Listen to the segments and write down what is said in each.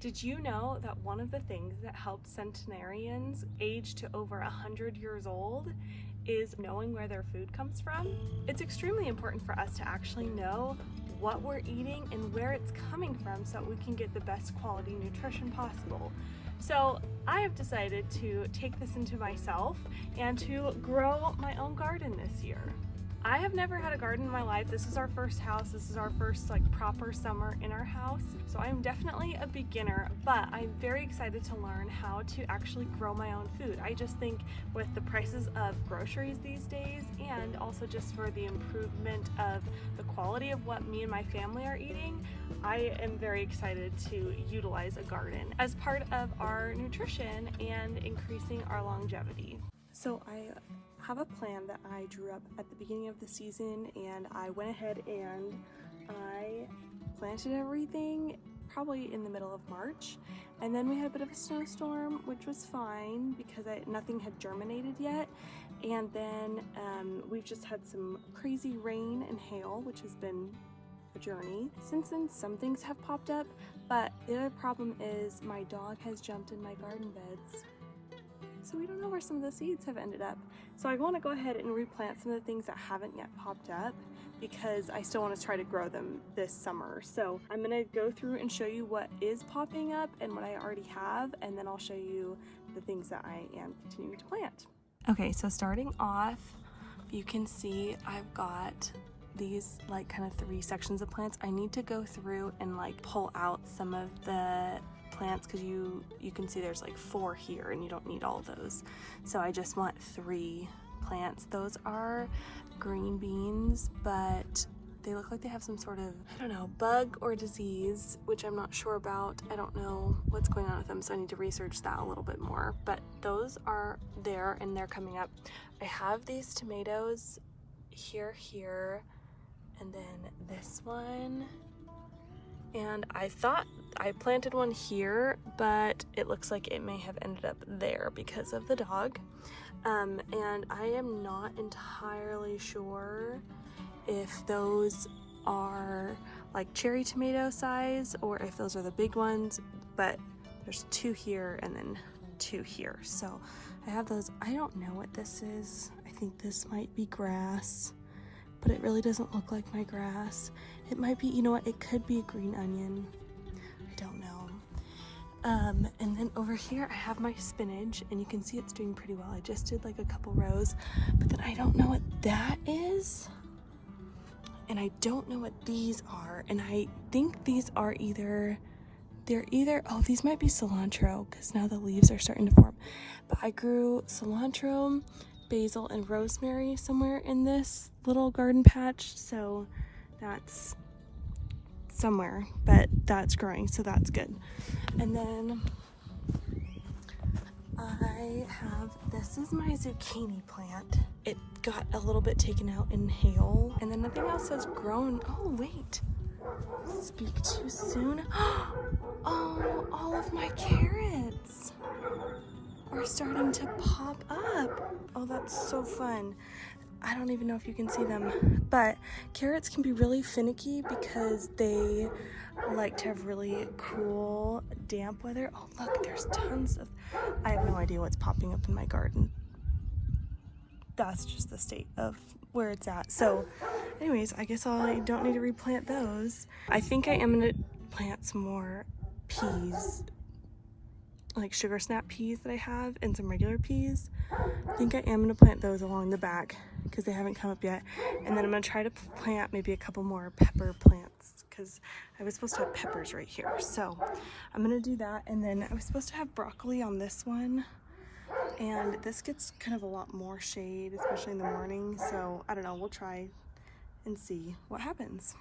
Did you know that one of the things that helped centenarians age to over 100 years old is knowing where their food comes from? It's extremely important for us to actually know what we're eating and where it's coming from so we can get the best quality nutrition possible. So I have decided to take this into myself and to grow my own garden this year. I have never had a garden in my life. This is our first house. This is our first proper summer in our house. So I'm definitely a beginner, but I'm very excited to learn how to actually grow my own food. I just think with the prices of groceries these days, and also just for the improvement of the quality of what me and my family are eating, I am very excited to utilize a garden as part of our nutrition and increasing our longevity. So I have a plan that I drew up at the beginning of the season, and I went ahead and I planted everything probably in the middle of March, and then we had a bit of a snowstorm, which was fine because nothing had germinated yet, and then we've just had some crazy rain and hail, which has been a journey. Since then, some things have popped up, but the other problem is my dog has jumped in my garden beds. So we don't know where some of the seeds have ended up. So I want to go ahead and replant some of the things that haven't yet popped up because I still want to try to grow them this summer. So I'm going to go through and show you what is popping up and what I already have, and then I'll show you the things that I am continuing to plant. Okay, so starting off, you can see I've got these kind of 3 sections of plants. I need to go through and pull out some of the plants because you can see there's 4 here and you don't need all of those. So I just want 3 plants. Those are green beans, but they look like they have some sort of, I don't know, bug or disease, which I'm not sure about. I don't know what's going on with them, so I need to research that a little bit more. But those are there and they're coming up. I have these tomatoes here, and then this one. And I thought I planted one here, but it looks like it may have ended up there because of the dog. And I am not entirely sure if those are cherry tomato size or if those are the big ones, but there's 2 here and then 2 here. So I have those. I don't know what this is. I think this might be grass, but it really doesn't look like my grass. It might be, you know what, it could be a green onion. I don't know. And then over here I have my spinach, and you can see it's doing pretty well. I just did a couple rows, but then I don't know what that is. And I don't know what these are. And I think these are oh, these might be cilantro because now the leaves are starting to form. But I grew cilantro, basil, and rosemary somewhere in this little garden patch, so that's somewhere, but that's growing, so that's good. And then this is my zucchini plant. It got a little bit taken out in hail, and then nothing else has grown. Oh wait, speak too soon. Oh, all of my carrots are starting to pop up. Oh, that's so fun. I don't even know if you can see them, but carrots can be really finicky because they like to have really cool, damp weather. Oh, look, there's tons of, I have no idea what's popping up in my garden. That's just the state of where it's at. So anyways, I guess I don't need to replant those. I think I am gonna plant some more peas, sugar snap peas that I have, and some regular peas. I think I am going to plant those along the back because they haven't come up yet. And then I'm going to try to plant maybe a couple more pepper plants because I was supposed to have peppers right here. So I'm going to do that. And then I was supposed to have broccoli on this one. And this gets kind of a lot more shade, especially in the morning. So I don't know, we'll try and see what happens.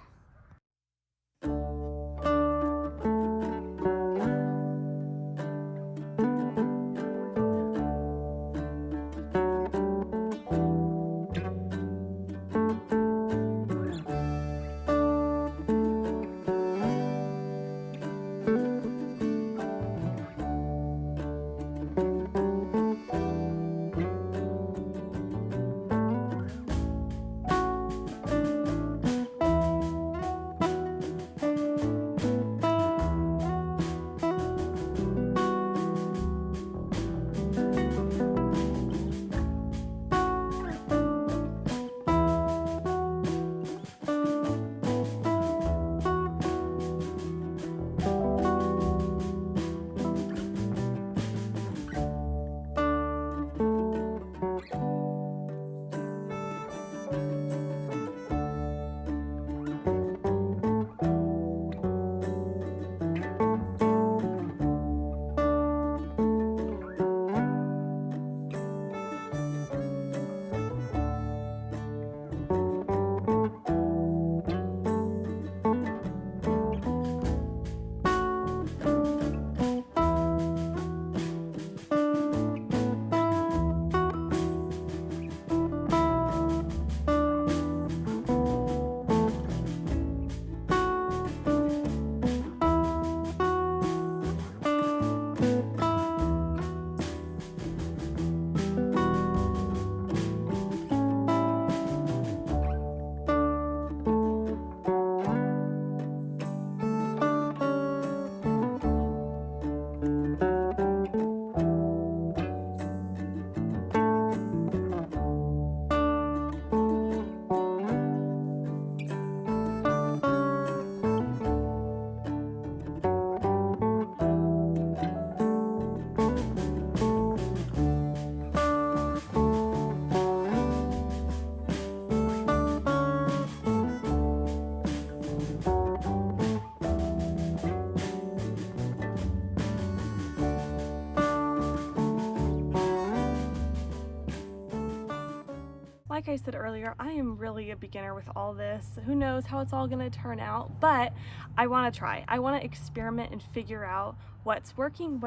Like I said earlier, I am really a beginner with all this. Who knows how it's all gonna turn out, but I wanna try. I wanna experiment and figure out what's working,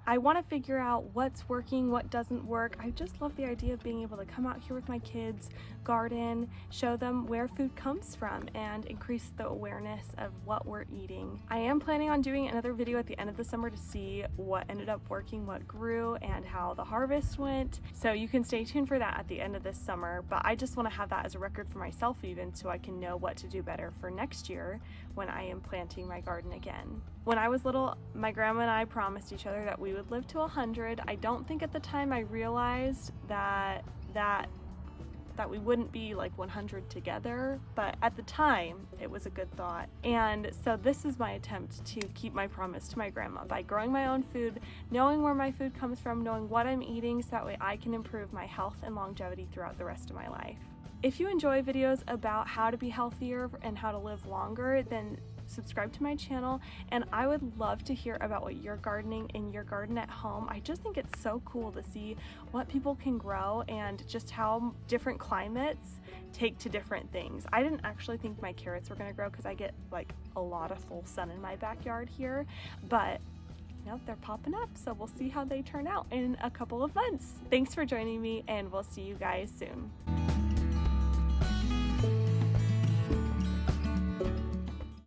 I want to figure out what's working, what doesn't work. I just love the idea of being able to come out here with my kids, garden, show them where food comes from, and increase the awareness of what we're eating. I am planning on doing another video at the end of the summer to see what ended up working, what grew, and how the harvest went. So you can stay tuned for that at the end of this summer, but I just want to have that as a record for myself even, so I can know what to do better for next year when I am planting my garden again. When I was little, my grandma and I promised each other that we would live to 100. I don't think at the time I realized that we wouldn't be like 100 together, but at the time it was a good thought. And so this is my attempt to keep my promise to my grandma by growing my own food, knowing where my food comes from, knowing what I'm eating, so that way I can improve my health and longevity throughout the rest of my life. If you enjoy videos about how to be healthier and how to live longer, then subscribe to my channel, and I would love to hear about what you're gardening in your garden at home. I just think it's so cool to see what people can grow and just how different climates take to different things. I didn't actually think my carrots were going to grow because I get like a lot of full sun in my backyard here, but nope, they're popping up, so we'll see how they turn out in a couple of months. Thanks for joining me, and we'll see you guys soon.